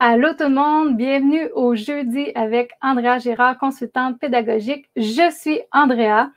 Allô tout le monde, bienvenue au Jeudi avec Andrea Girard, consultante pédagogique. Je suis Andrea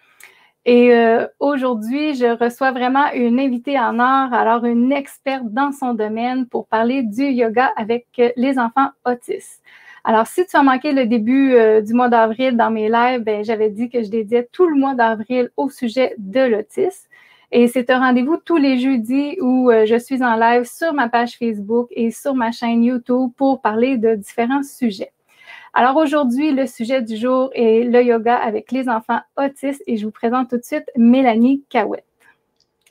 et aujourd'hui, je reçois vraiment une invitée en or, alors une experte dans son domaine pour parler du yoga avec les enfants autistes. Alors, si tu as manqué le début du mois d'avril dans mes lives, j'avais dit que je dédiais tout le mois d'avril au sujet de l'autisme. Et c'est un rendez-vous tous les jeudis où je suis en live sur ma page Facebook et sur ma chaîne YouTube pour parler de différents sujets. Alors aujourd'hui, le sujet du jour est le yoga avec les enfants autistes et je vous présente tout de suite Mélanie Cahouette.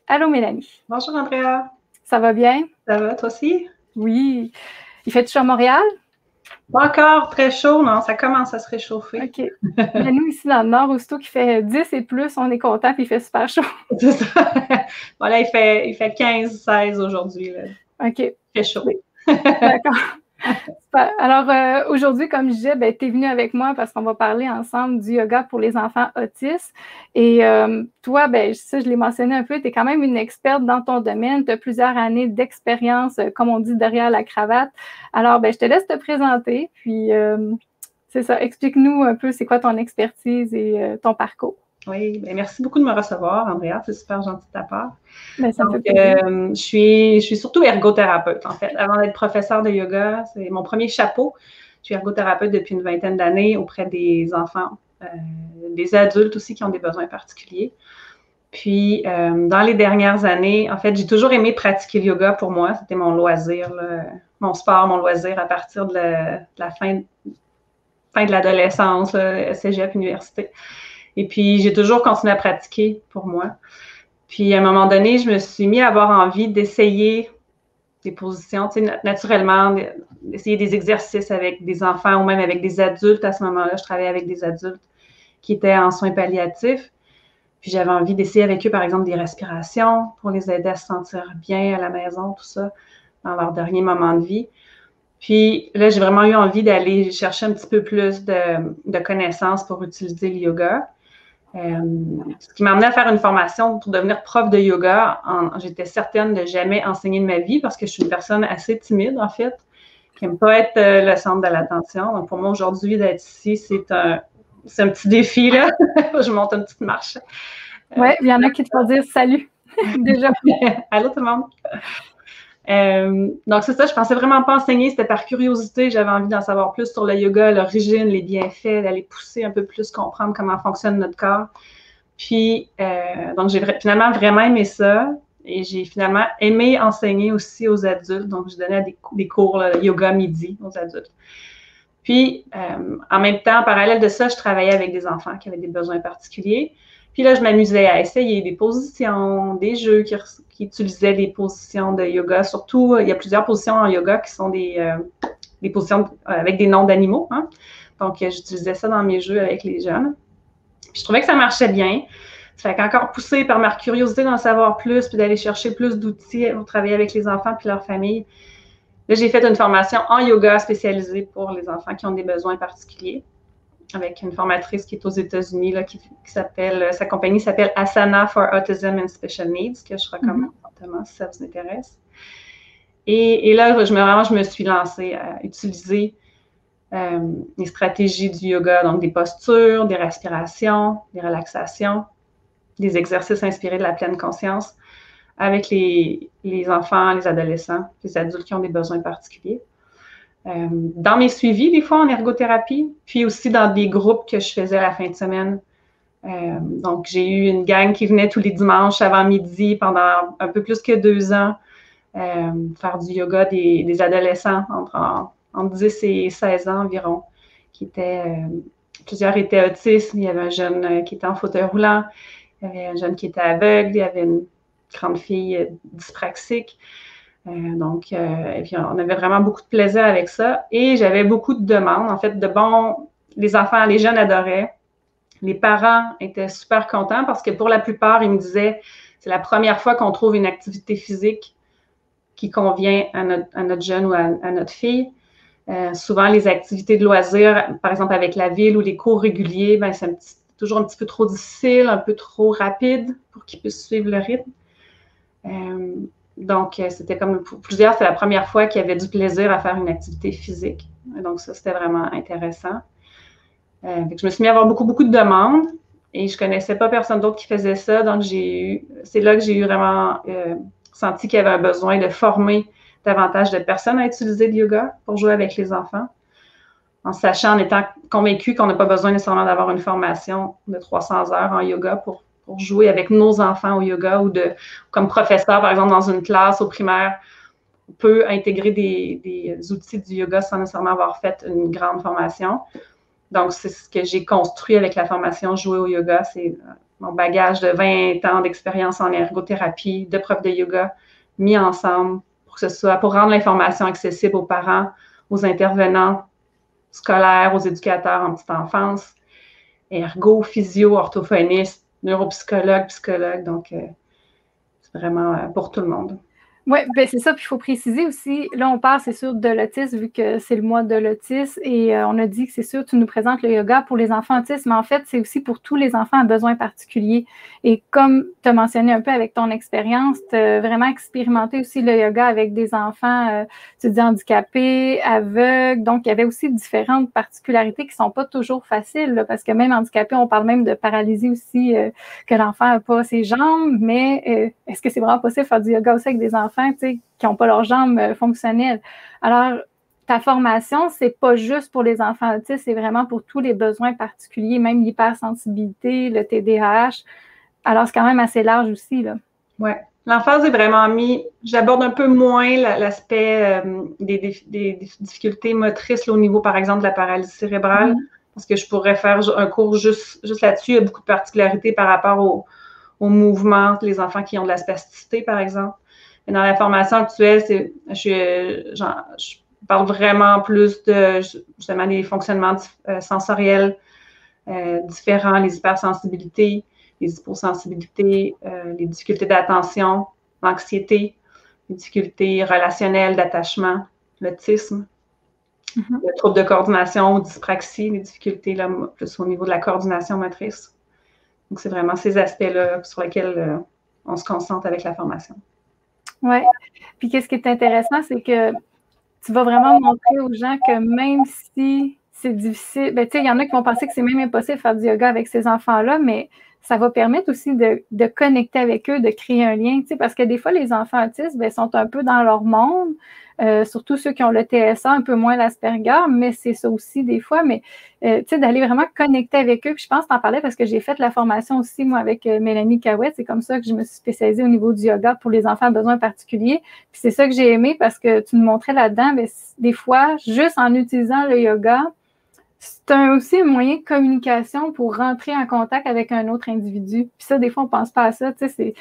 Allô Mélanie. Bonjour Andrea. Ça va bien? Ça va, toi aussi? Oui. Il fait chaud à Montréal? Pas encore très chaud, non, ça commence à se réchauffer. OK. Mais nous, ici dans le Nord, aussitôt qu'il fait 10 et plus, on est content puis il fait super chaud. C'est ça. Bon, là, il fait 15-16 aujourd'hui. OK. Il fait chaud. D'accord. Alors, aujourd'hui, comme je disais, tu es venue avec moi parce qu'on va parler ensemble du yoga pour les enfants autistes. Et toi, ça, je l'ai mentionné un peu, tu es quand même une experte dans ton domaine. Tu as plusieurs années d'expérience, comme on dit, derrière la cravate. Alors, je te laisse te présenter. Puis, c'est ça, explique-nous un peu c'est quoi ton expertise et ton parcours. Oui, merci beaucoup de me recevoir, Andrea. C'est super gentil de ta part. Ça me fait plaisir. Je suis surtout ergothérapeute, en fait. Avant d'être professeure de yoga, c'est mon premier chapeau. Je suis ergothérapeute depuis une vingtaine d'années auprès des enfants, des adultes aussi qui ont des besoins particuliers. Puis, dans les dernières années, en fait, j'ai toujours aimé pratiquer le yoga pour moi. C'était mon loisir, là, mon sport, mon loisir à partir de la fin de l'adolescence, cégep, université. Et puis, j'ai toujours continué à pratiquer pour moi. Puis, à un moment donné, je me suis mis à avoir envie d'essayer des positions, tu sais, naturellement, d'essayer des exercices avec des enfants ou même avec des adultes. À ce moment-là, je travaillais avec des adultes qui étaient en soins palliatifs. Puis, j'avais envie d'essayer avec eux, par exemple, des respirations pour les aider à se sentir bien à la maison, tout ça, dans leur dernier moment de vie. Puis là, j'ai vraiment eu envie d'aller chercher un petit peu plus de connaissances pour utiliser le yoga. Ce qui m'a amené à faire une formation pour devenir prof de yoga. J'étais certaine de jamais enseigner de ma vie parce que je suis une personne assez timide, en fait, qui n'aime pas être le centre de l'attention. Donc, pour moi, aujourd'hui, d'être ici, c'est un petit défi, là. Je monte une petite marche. Oui, il y en a qui te font dire salut, déjà. Allô, tout le monde. Donc, c'est ça, je pensais vraiment pas enseigner, c'était par curiosité, j'avais envie d'en savoir plus sur le yoga, l'origine, les bienfaits, d'aller pousser un peu plus, comprendre comment fonctionne notre corps. Puis, donc, j'ai finalement vraiment aimé ça et j'ai finalement aimé enseigner aussi aux adultes. Donc, je donnais des cours yoga midi aux adultes. Puis, en même temps, en parallèle de ça, je travaillais avec des enfants qui avaient des besoins particuliers. Puis là, je m'amusais à essayer des positions, des jeux qui utilisaient des positions de yoga. Surtout, il y a plusieurs positions en yoga qui sont des positions avec des noms d'animaux. Hein? Donc, j'utilisais ça dans mes jeux avec les jeunes. Puis, je trouvais que ça marchait bien. Ça fait qu'encore poussé par ma curiosité d'en savoir plus, puis d'aller chercher plus d'outils pour travailler avec les enfants puis leur famille. Là, j'ai fait une formation en yoga spécialisée pour les enfants qui ont des besoins particuliers, avec une formatrice qui est aux États-Unis, là, qui s'appelle, sa compagnie s'appelle Asana for Autism and Special Needs, que je recommande fortement si ça vous intéresse. Et là, je me suis lancée à utiliser les stratégies du yoga, donc des postures, des respirations, des relaxations, des exercices inspirés de la pleine conscience avec les enfants, les adolescents, les adultes qui ont des besoins particuliers. Dans mes suivis, des fois en ergothérapie, puis aussi dans des groupes que je faisais à la fin de semaine. Donc, j'ai eu une gang qui venait tous les dimanches avant midi pendant un peu plus que 2 ans faire du yoga des adolescents entre 10 et 16 ans environ, plusieurs étaient autistes. Il y avait un jeune qui était en fauteuil roulant, il y avait un jeune qui était aveugle, il y avait une grande fille dyspraxique. Et puis on avait vraiment beaucoup de plaisir avec ça. Et j'avais beaucoup de demandes. En fait, les enfants, les jeunes adoraient. Les parents étaient super contents parce que pour la plupart, ils me disaient, c'est la première fois qu'on trouve une activité physique qui convient à notre jeune ou à notre fille. Souvent, les activités de loisirs, par exemple avec la ville ou les cours réguliers, c'est toujours un petit peu trop difficile, un peu trop rapide pour qu'ils puissent suivre le rythme. Donc, c'était comme pour plusieurs, c'est la première fois qu'ils avaient du plaisir à faire une activité physique. Donc, ça, c'était vraiment intéressant. Je me suis mis à avoir beaucoup de demandes et je connaissais pas personne d'autre qui faisait ça. Donc, c'est là que j'ai eu vraiment senti qu'il y avait un besoin de former davantage de personnes à utiliser le yoga pour jouer avec les enfants, en sachant, en étant convaincu qu'on n'a pas besoin nécessairement d'avoir une formation de 300 heures en yoga pour jouer avec nos enfants au yoga ou comme professeur, par exemple, dans une classe au primaire, on peut intégrer des outils du yoga sans nécessairement avoir fait une grande formation. Donc, c'est ce que j'ai construit avec la formation Jouer au yoga. C'est mon bagage de 20 ans d'expérience en ergothérapie, de prof de yoga, mis ensemble pour rendre l'information accessible aux parents, aux intervenants scolaires, aux éducateurs en petite enfance, ergo, physio, orthophoniste, neuropsychologue, psychologue. Donc, c'est vraiment pour tout le monde. Oui, ben c'est ça. Puis il faut préciser aussi, là, on parle, c'est sûr, de l'autisme, vu que c'est le mois de l'autisme. Et on a dit que c'est sûr, tu nous présentes le yoga pour les enfants autistes, mais en fait, c'est aussi pour tous les enfants à besoins particuliers. Et comme tu as mentionné un peu avec ton expérience, tu as vraiment expérimenté aussi le yoga avec des enfants, tu dis handicapés, aveugles. Donc, il y avait aussi différentes particularités qui ne sont pas toujours faciles, là, parce que même handicapé, on parle même de paralysie aussi, que l'enfant n'a pas ses jambes. Mais est-ce que c'est vraiment possible de faire du yoga aussi avec des enfants qui n'ont pas leurs jambes fonctionnelles? Alors, ta formation, c'est pas juste pour les enfants autistes, c'est vraiment pour tous les besoins particuliers, même l'hypersensibilité, le TDAH. Alors, c'est quand même assez large aussi, là. Oui. L'emphase est vraiment j'aborde un peu moins l'aspect des difficultés motrices là, au niveau, par exemple, de la paralysie cérébrale, parce que je pourrais faire un cours juste là-dessus. Il y a beaucoup de particularités par rapport au mouvement, les enfants qui ont de la spasticité, par exemple. Mais dans la formation actuelle, je parle vraiment plus de justement des fonctionnements sensoriels différents, les hypersensibilités, les hyposensibilités, les difficultés d'attention, l'anxiété, les difficultés relationnelles d'attachement, l'autisme, le trouble de coordination ou dyspraxie, les difficultés là, plus au niveau de la coordination motrice. Donc, c'est vraiment ces aspects-là sur lesquels on se concentre avec la formation. Oui. Puis, qu'est-ce qui est intéressant, c'est que tu vas vraiment montrer aux gens que même si c'est difficile, ben, tu sais, il y en a qui vont penser que c'est même impossible de faire du yoga avec ces enfants-là, mais ça va permettre aussi de connecter avec eux, de créer un lien, tu sais, parce que des fois, les enfants autistes, ben, sont un peu dans leur monde, surtout ceux qui ont le TSA, un peu moins l'Asperger, mais c'est ça aussi des fois, mais tu sais, d'aller vraiment connecter avec eux. Puis je pense que tu en parlais parce que j'ai fait la formation aussi, moi, avec Mélanie Cahouette. C'est comme ça que je me suis spécialisée au niveau du yoga pour les enfants à besoins particuliers. Puis c'est ça que j'ai aimé parce que tu nous montrais là-dedans, mais des fois, juste en utilisant le yoga, c'est aussi un moyen de communication pour rentrer en contact avec un autre individu. Puis ça, des fois, on ne pense pas à ça. Tu sais,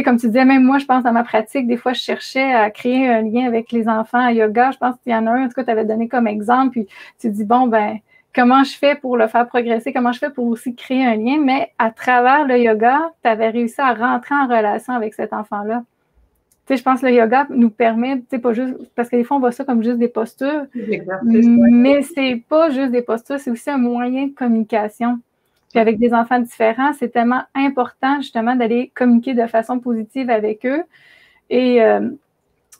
comme tu disais, même moi, je pense dans ma pratique, des fois, je cherchais à créer un lien avec les enfants à yoga. Je pense qu'il y en a un, en tout cas, tu avais donné comme exemple. Puis tu dis, bon, ben, comment je fais pour le faire progresser? Comment je fais pour aussi créer un lien? Mais à travers le yoga, tu avais réussi à rentrer en relation avec cet enfant-là. Tu sais, je pense que le yoga nous permet, tu sais, pas juste, parce que des fois, on voit ça comme juste des postures, mais c'est pas juste des postures, c'est aussi un moyen de communication. Puis avec des enfants différents, c'est tellement important, justement, d'aller communiquer de façon positive avec eux. Et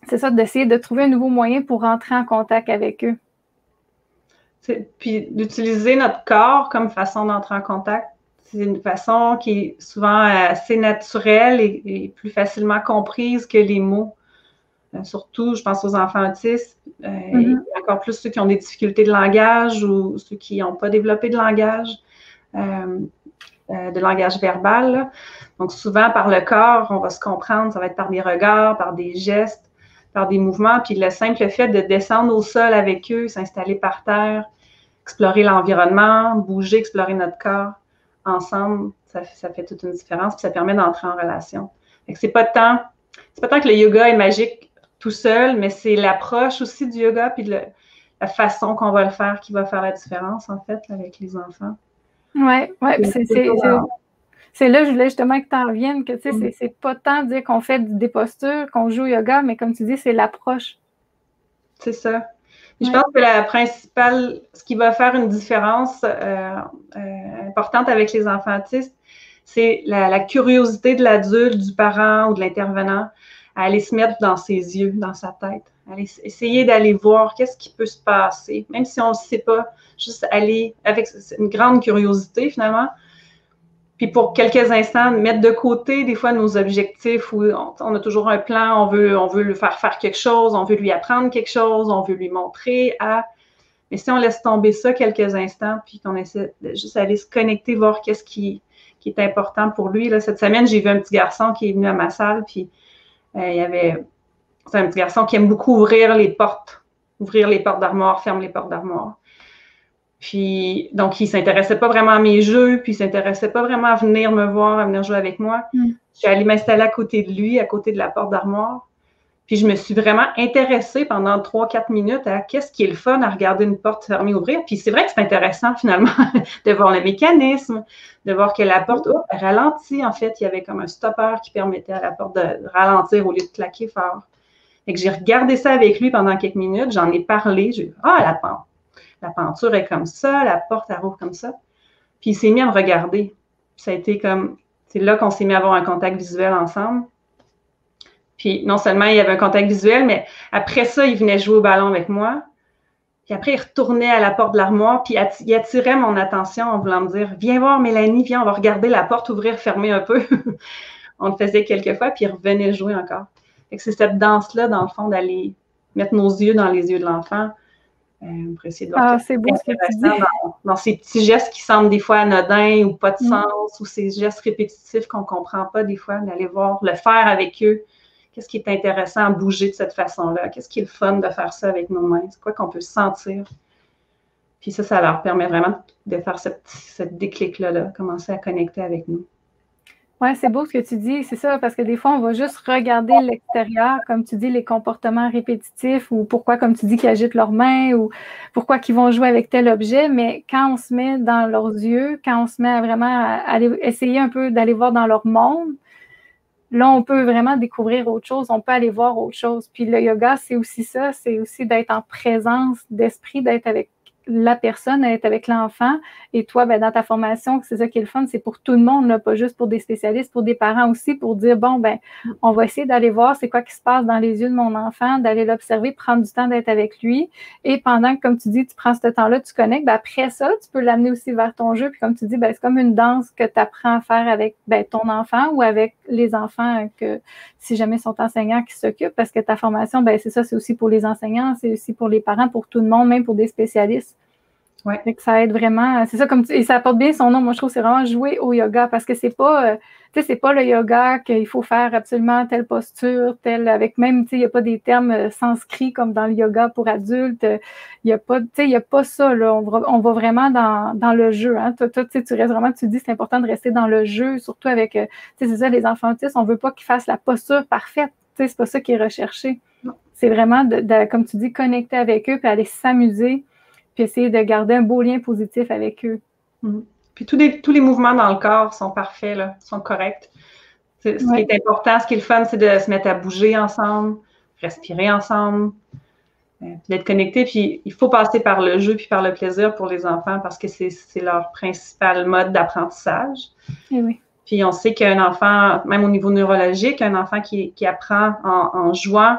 c'est ça, d'essayer de trouver un nouveau moyen pour rentrer en contact avec eux. Puis d'utiliser notre corps comme façon d'entrer en contact, c'est une façon qui est souvent assez naturelle et plus facilement comprise que les mots. Surtout, je pense aux enfants autistes, et encore plus ceux qui ont des difficultés de langage ou ceux qui n'ont pas développé de langage verbal. Là. Donc, souvent, par le corps, on va se comprendre, ça va être par des regards, par des gestes, par des mouvements. Puis le simple fait de descendre au sol avec eux, s'installer par terre, explorer l'environnement, bouger, explorer notre corps ensemble, ça fait toute une différence, puis ça permet d'entrer en relation. C'est pas tant que le yoga est magique tout seul, mais c'est l'approche aussi du yoga, puis la façon qu'on va le faire qui va faire la différence, en fait, avec les enfants. Oui, c'est là, je voulais justement que tu en reviennes, que tu sais, c'est pas tant dire qu'on fait des postures, qu'on joue au yoga, mais comme tu dis, c'est l'approche. C'est ça. Je pense que la principale, ce qui va faire une différence importante avec les enfants autistes, c'est la curiosité de l'adulte, du parent ou de l'intervenant à aller se mettre dans ses yeux, dans sa tête. Essayer d'aller voir qu'est-ce qui peut se passer, même si on ne le sait pas, juste aller avec une grande curiosité finalement. Puis pour quelques instants, mettre de côté des fois nos objectifs où on a toujours un plan, on veut lui faire quelque chose, on veut lui apprendre quelque chose, on veut lui montrer Mais si on laisse tomber ça quelques instants, puis qu'on essaie de juste aller se connecter, voir qu'est-ce qui est important pour lui. Là, cette semaine, j'ai vu un petit garçon qui est venu à ma salle, puis c'est un petit garçon qui aime beaucoup ouvrir les portes d'armoire, ferme les portes d'armoire. Puis, donc, il ne s'intéressait pas vraiment à mes jeux, puis il ne s'intéressait pas vraiment à venir me voir, à venir jouer avec moi. Je suis allée m'installer à côté de lui, à côté de la porte d'armoire. Puis, je me suis vraiment intéressée pendant 3-4 minutes à qu'est-ce qui est le fun à regarder une porte fermée ouvrir. Puis, c'est vrai que c'est intéressant, finalement, de voir le mécanisme, de voir que la porte elle ralentit. En fait, il y avait comme un stopper qui permettait à la porte de ralentir au lieu de claquer fort. Fait que j'ai regardé ça avec lui pendant quelques minutes. J'en ai parlé. J'ai dit, la penture est comme ça, la porte, elle rouvre comme ça. Puis, il s'est mis à me regarder. Ça a été comme, c'est là qu'on s'est mis à avoir un contact visuel ensemble. Puis, non seulement il y avait un contact visuel, mais après ça, il venait jouer au ballon avec moi. Puis après, il retournait à la porte de l'armoire, puis il attirait mon attention en voulant me dire « Viens voir Mélanie, viens, on va regarder la porte ouvrir, fermer un peu. » On le faisait quelques fois, puis il revenait jouer encore. Fait que c'est cette danse-là, dans le fond, d'aller mettre nos yeux dans les yeux de l'enfant pour essayer de voir c'est beau ce que tu dis. Dans ces petits gestes qui semblent des fois anodins ou pas de sens, ou ces gestes répétitifs qu'on ne comprend pas des fois, d'aller voir, le faire avec eux. Qu'est-ce qui est intéressant à bouger de cette façon-là? Qu'est-ce qui est le fun de faire ça avec nos mains? C'est quoi qu'on peut sentir? Puis ça leur permet vraiment de faire cette déclic-là, commencer à connecter avec nous. Oui, c'est beau ce que tu dis, c'est ça, parce que des fois, on va juste regarder l'extérieur, comme tu dis, les comportements répétitifs ou pourquoi, comme tu dis, qu'ils agitent leurs mains ou pourquoi qu'ils vont jouer avec tel objet, mais quand on se met dans leurs yeux, quand on se met à aller essayer un peu d'aller voir dans leur monde, là, on peut vraiment découvrir autre chose, on peut aller voir autre chose. Puis le yoga, c'est aussi ça, c'est aussi d'être en présence d'esprit, d'être avec la personne, d'être avec l'enfant. Et toi, ben, dans ta formation, c'est ça qui est le fun, c'est pour tout le monde, là, pas juste pour des spécialistes, pour des parents aussi, pour dire, bon, ben, on va essayer d'aller voir c'est quoi qui se passe dans les yeux de mon enfant, d'aller l'observer, prendre du temps d'être avec lui. Et pendant que, comme tu dis, tu prends ce temps-là, tu connectes, ben, après ça, tu peux l'amener aussi vers ton jeu. Puis comme tu dis, ben, c'est comme une danse que tu apprends à faire avec ton enfant ou avec les enfants que, si jamais sont enseignants qui s'occupent, parce que ta formation, ben, c'est ça, c'est aussi pour les enseignants, c'est aussi pour les parents, pour tout le monde, même pour des spécialistes. Ouais. Fait que ça aide vraiment, c'est ça, et ça apporte bien son nom. Moi, je trouve que c'est vraiment jouer au yoga parce que c'est pas le yoga qu'il faut faire absolument telle posture, avec même, il n'y a pas des termes sanscrits comme dans le yoga pour adultes. Il n'y a pas ça, là. On va vraiment dans le jeu, hein. Toi, tu restes vraiment, tu dis, c'est important de rester dans le jeu, surtout avec, c'est ça, les enfants autistes, on veut pas qu'ils fassent la posture parfaite. C'est pas ça qui est recherché. C'est vraiment, comme tu dis, connecter avec eux puis aller s'amuser puis essayer de garder un beau lien positif avec eux. Puis tous les mouvements dans le corps sont parfaits, là, sont corrects. Ce qui est important, ce qui est le fun, c'est de se mettre à bouger ensemble, respirer ensemble, d'être connecté. Puis il faut passer par le jeu puis par le plaisir pour les enfants parce que c'est leur principal mode d'apprentissage. Et oui. Puis on sait qu'un enfant, même au niveau neurologique, un enfant qui apprend en jouant,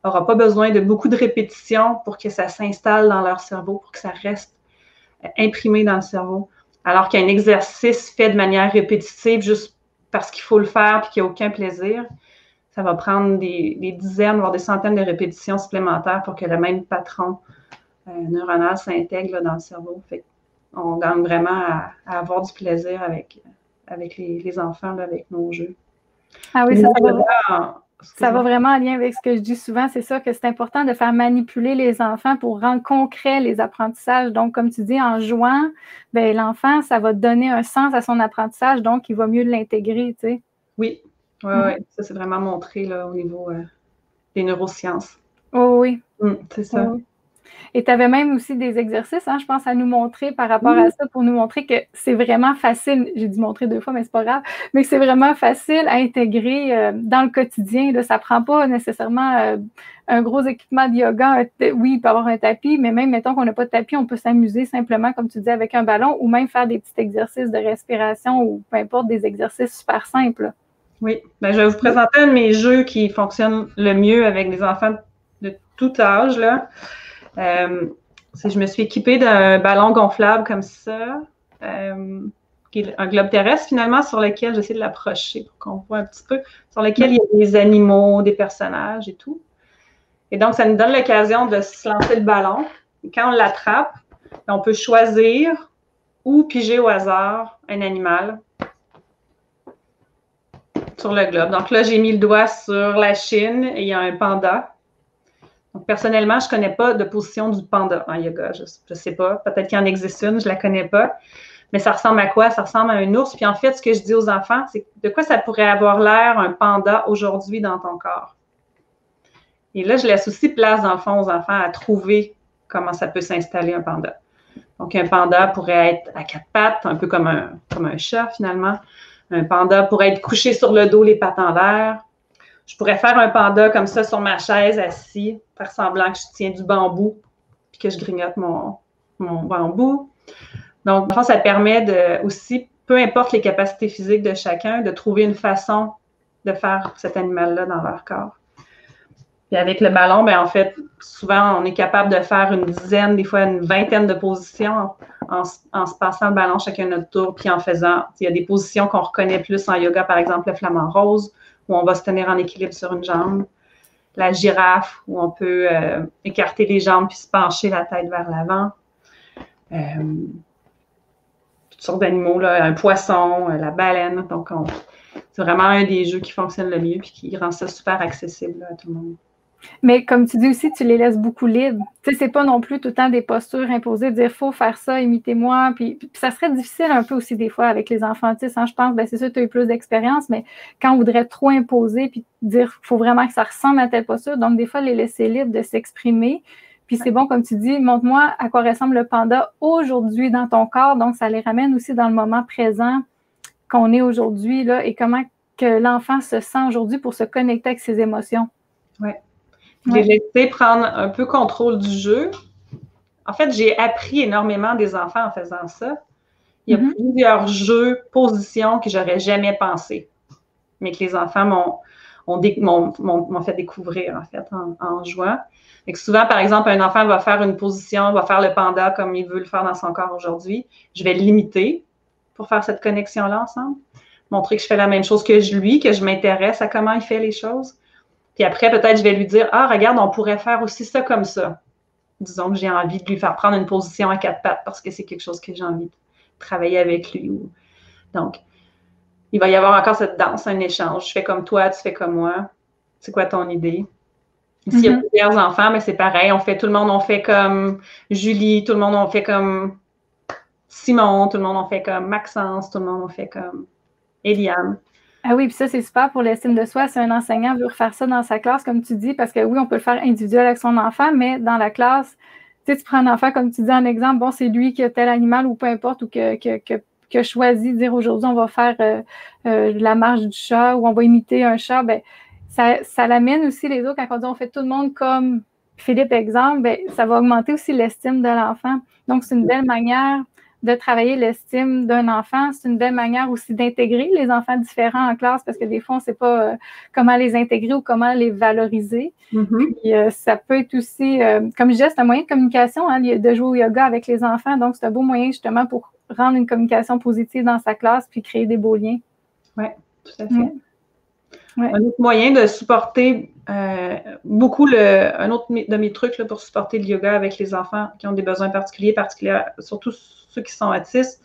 n'aura pas besoin de beaucoup de répétitions pour que ça s'installe dans leur cerveau, pour que ça reste imprimé dans le cerveau. Alors qu'un exercice fait de manière répétitive, juste parce qu'il faut le faire et qu'il n'y a aucun plaisir, ça va prendre des dizaines, voire des centaines de répétitions supplémentaires pour que le même patron neuronal s'intègre dans le cerveau. Fait on gagne vraiment à avoir du plaisir avec les enfants, là, avec nos jeux. Ah oui, ça va vraiment en lien avec ce que je dis souvent, c'est ça, que c'est important de faire manipuler les enfants pour rendre concret les apprentissages. Donc, comme tu dis, en jouant, ben, l'enfant, ça va donner un sens à son apprentissage, donc il va mieux l'intégrer, tu sais. Oui, ça c'est vraiment montré là, au niveau des neurosciences. Oh oui. C'est ça. Oh oui. Et tu avais même aussi des exercices, hein, je pense, à nous montrer par rapport à ça, pour nous montrer que c'est vraiment facile, j'ai dû montrer 2 fois, mais c'est pas grave, mais que c'est vraiment facile à intégrer dans le quotidien. Là. Ça prend pas nécessairement un gros équipement de yoga. Oui, il peut y avoir un tapis, mais même, mettons qu'on n'a pas de tapis, on peut s'amuser simplement, comme tu dis, avec un ballon ou même faire des petits exercices de respiration ou peu importe, des exercices super simples. Oui, ben, je vais vous présenter un de mes jeux qui fonctionne le mieux avec les enfants de tout âge, là. Je me suis équipée d'un ballon gonflable comme ça, qui est un globe terrestre finalement sur lequel j'essaie de l'approcher pour qu'on voit un petit peu, sur lequel il y a des animaux, des personnages et tout. Et donc, ça nous donne l'occasion de se lancer le ballon. Et quand on l'attrape, on peut choisir ou piger au hasard un animal sur le globe. Donc là, j'ai mis le doigt sur la Chine et il y a un panda. Donc, personnellement, je ne connais pas de position du panda en yoga. Je ne sais pas. Peut-être qu'il en existe une, je ne la connais pas. Mais ça ressemble à quoi? Ça ressemble à un ours. Puis en fait, ce que je dis aux enfants, c'est de quoi ça pourrait avoir l'air un panda aujourd'hui dans ton corps. Et là, je laisse aussi place, dans le fond, aux enfants à trouver comment ça peut s'installer un panda. Donc, un panda pourrait être à quatre pattes, un peu comme un chat, finalement. Un panda pourrait être couché sur le dos, les pattes en l'air. Je pourrais faire un panda comme ça sur ma chaise, assis, faire semblant que je tiens du bambou puis que je grignote mon bambou. Donc, ça permet aussi, peu importe les capacités physiques de chacun, de trouver une façon de faire cet animal-là dans leur corps. Puis avec le ballon, bien, en fait, souvent, on est capable de faire une dizaine, des fois une vingtaine de positions en se passant le ballon chacun notre tour, puis en faisant, il y a des positions qu'on reconnaît plus en yoga, par exemple le flamant rose, où on va se tenir en équilibre sur une jambe, la girafe, où on peut écarter les jambes puis se pencher la tête vers l'avant. Toutes sortes d'animaux, là, un poisson, la baleine. Donc, c'est vraiment un des jeux qui fonctionne le mieux puis qui rend ça super accessible là, à tout le monde. Mais comme tu dis aussi, tu les laisses beaucoup libres. Tu sais, c'est pas non plus tout le temps des postures imposées, de dire faut faire ça, imitez-moi. Puis ça serait difficile un peu aussi des fois avec les enfants. Tu sais, je pense, ben c'est sûr, tu as eu plus d'expérience, mais quand on voudrait trop imposer puis dire faut vraiment que ça ressemble à telle posture, donc des fois les laisser libres de s'exprimer. Puis c'est bon, comme tu dis, montre-moi à quoi ressemble le panda aujourd'hui dans ton corps. Donc ça les ramène aussi dans le moment présent qu'on est aujourd'hui là et comment que l'enfant se sent aujourd'hui pour se connecter avec ses émotions. Oui. Les laisser prendre un peu contrôle du jeu. En fait, j'ai appris énormément des enfants en faisant ça. Il y a plusieurs jeux, positions que j'aurais jamais pensé, mais que les enfants m'ont fait découvrir, en fait, en jouant. Et que souvent, par exemple, un enfant va faire une position, va faire le panda comme il veut le faire dans son corps aujourd'hui. Je vais l'imiter pour faire cette connexion-là ensemble. Montrer que je fais la même chose que lui, que je m'intéresse à comment il fait les choses. Puis après, peut-être, je vais lui dire, ah, regarde, on pourrait faire aussi ça comme ça. Disons que j'ai envie de lui faire prendre une position à quatre pattes parce que c'est quelque chose que j'ai envie de travailler avec lui. Donc, il va y avoir encore cette danse, un échange. Je fais comme toi, tu fais comme moi. C'est quoi ton idée? S'il y a plusieurs enfants, mais c'est pareil. Tout le monde, on fait comme Julie, tout le monde, on fait comme Simon, tout le monde, on fait comme Maxence, tout le monde, on fait comme Eliane. Ah oui, puis ça, c'est super pour l'estime de soi. Si un enseignant veut refaire ça dans sa classe, comme tu dis, parce que oui, on peut le faire individuel avec son enfant, mais dans la classe, tu sais, tu prends un enfant, comme tu dis en exemple, bon, c'est lui qui a tel animal ou peu importe, ou que choisit de dire aujourd'hui, on va faire la marche du chat ou on va imiter un chat, ben ça l'amène aussi les autres, quand on dit on fait tout le monde comme Philippe, exemple, ben, ça va augmenter aussi l'estime de l'enfant. Donc, c'est une belle manière de travailler l'estime d'un enfant. C'est une belle manière aussi d'intégrer les enfants différents en classe parce que des fois, on ne sait pas comment les intégrer ou comment les valoriser. Puis, ça peut être aussi, comme je disais, c'est un moyen de communication, hein, de jouer au yoga avec les enfants. Donc, c'est un beau moyen justement pour rendre une communication positive dans sa classe puis créer des beaux liens. Oui, tout à fait. Ouais. Un autre moyen de supporter beaucoup, un autre de mes trucs là, pour supporter le yoga avec les enfants qui ont des besoins particuliers, surtout ceux qui sont autistes.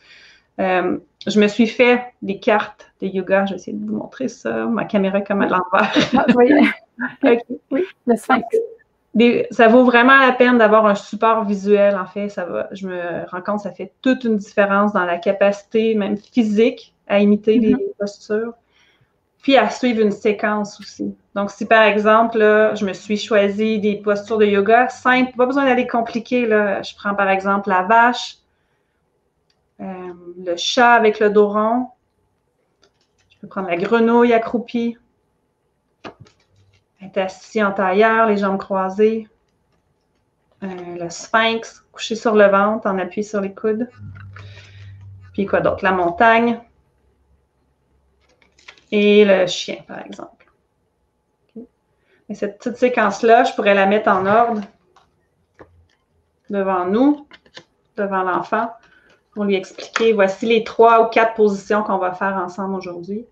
Je me suis fait des cartes de yoga. Je vais essayer de vous montrer ça. Ma caméra est comme à l'envers. Okay. Oui, le sphinx. Ça vaut vraiment la peine d'avoir un support visuel, en fait. Je me rends compte que ça fait toute une différence dans la capacité, même physique, à imiter les postures. Puis à suivre une séquence aussi. Donc, si par exemple, là, je me suis choisi des postures de yoga simples, pas besoin d'aller compliqué, là. Je prends par exemple la vache, le chat avec le dos rond. Je peux prendre la grenouille accroupie. Être assis en tailleur, les jambes croisées. Le sphinx, couché sur le ventre, en appui sur les coudes. Puis quoi d'autre? La montagne. et le chien, par exemple. Okay. Et cette petite séquence-là, je pourrais la mettre en ordre devant nous, devant l'enfant, pour lui expliquer, voici les 3 ou 4 positions qu'on va faire ensemble aujourd'hui.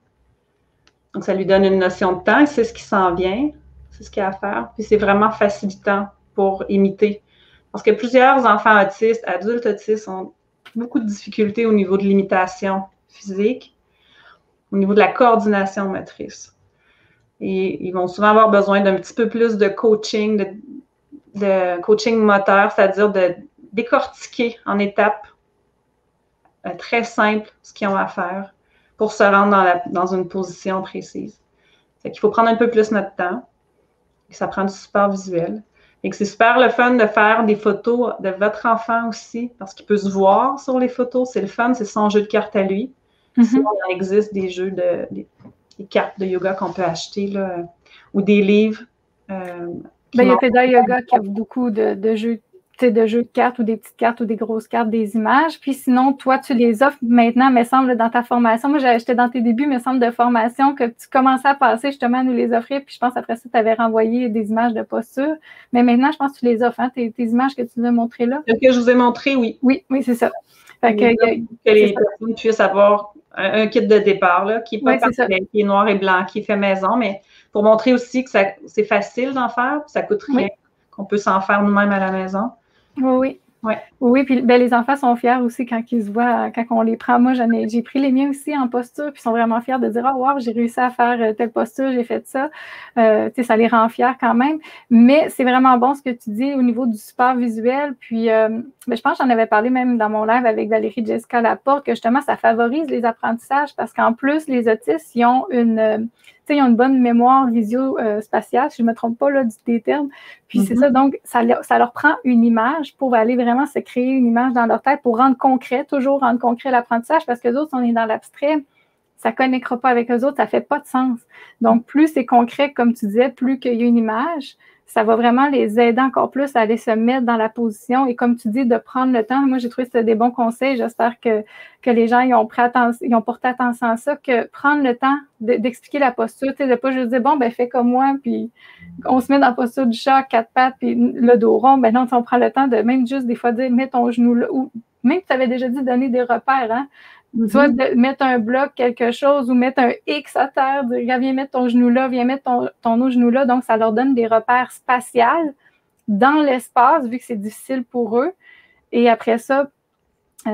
Donc, ça lui donne une notion de temps, c'est ce qui s'en vient, c'est ce qu'il y a à faire. Puis, c'est vraiment facilitant pour imiter. Parce que plusieurs enfants autistes, adultes autistes, ont beaucoup de difficultés au niveau de l'imitation physique, au niveau de la coordination motrice. Et ils vont souvent avoir besoin d'un petit peu plus de coaching, de coaching moteur, c'est-à-dire de décortiquer en étapes très simples ce qu'ils ont à faire pour se rendre dans une position précise. Fait qu'il faut prendre un peu plus notre temps. Ça prend du support visuel. Et que c'est super le fun de faire des photos de votre enfant aussi, parce qu'il peut se voir sur les photos. C'est le fun, c'est son jeu de cartes à lui. Sinon, il existe des jeux des cartes de yoga qu'on peut acheter, là, ou des livres. Il y a Peda Yoga qui a beaucoup de jeux, de jeux de cartes ou des petites cartes ou des grosses cartes, des images. Puis sinon, toi, tu les offres maintenant, me semble, dans ta formation. Moi, j'étais dans tes débuts, me semble, de formation, que tu commençais à passer justement à nous les offrir. Puis je pense après ça, tu avais renvoyé des images de posture. Mais maintenant, je pense que tu les offres, hein, tes images que tu nous as montrées là. Que je vous ai montrées, oui. Oui, c'est ça. Fait que les personnes puissent avoir un kit de départ, là, qui est pas parfait, qui est noir et blanc, qui est fait maison, mais pour montrer aussi que c'est facile d'en faire, ça coûte rien, qu'on peut s'en faire nous-mêmes à la maison. Oui. Oui, puis les enfants sont fiers aussi quand ils se voient, quand on les prend. Moi, j'ai pris les miens aussi en posture, puis ils sont vraiment fiers de dire « Oh, wow, j'ai réussi à faire telle posture, j'ai fait ça. » Ça les rend fiers quand même. Mais c'est vraiment bon ce que tu dis au niveau du support visuel. Puis, je pense que j'en avais parlé même dans mon live avec Valérie Jessica Laporte, que justement, ça favorise les apprentissages parce qu'en plus, les autistes, ils ont une bonne mémoire visio-spatiale, si je ne me trompe pas là, des termes. Puis c'est ça, donc ça leur prend une image pour aller vraiment se créer une image dans leur tête pour toujours rendre concret l'apprentissage, parce que les autres, on est dans l'abstrait, ça ne connectera pas avec eux autres, ça ne fait pas de sens. Donc, plus c'est concret, comme tu disais, plus qu'il y a une image, ça va vraiment les aider encore plus à aller se mettre dans la position. Et comme tu dis, de prendre le temps. Moi, j'ai trouvé que c'était des bons conseils. J'espère que les gens ils ont porté attention à ça, que prendre le temps d'expliquer la posture, de ne pas juste dire, bon, ben fais comme moi, puis on se met dans la posture du chat, 4 pattes, puis le dos rond. Ben non, on prend le temps de même juste des fois dire, mets ton genou là, ou même tu avais déjà dit donner des repères, hein. Soit de mettre un bloc, quelque chose, ou mettre un X à terre, dire viens mettre ton genou là, viens mettre ton autre genou là. Donc, ça leur donne des repères spatials dans l'espace, vu que c'est difficile pour eux. Et après ça,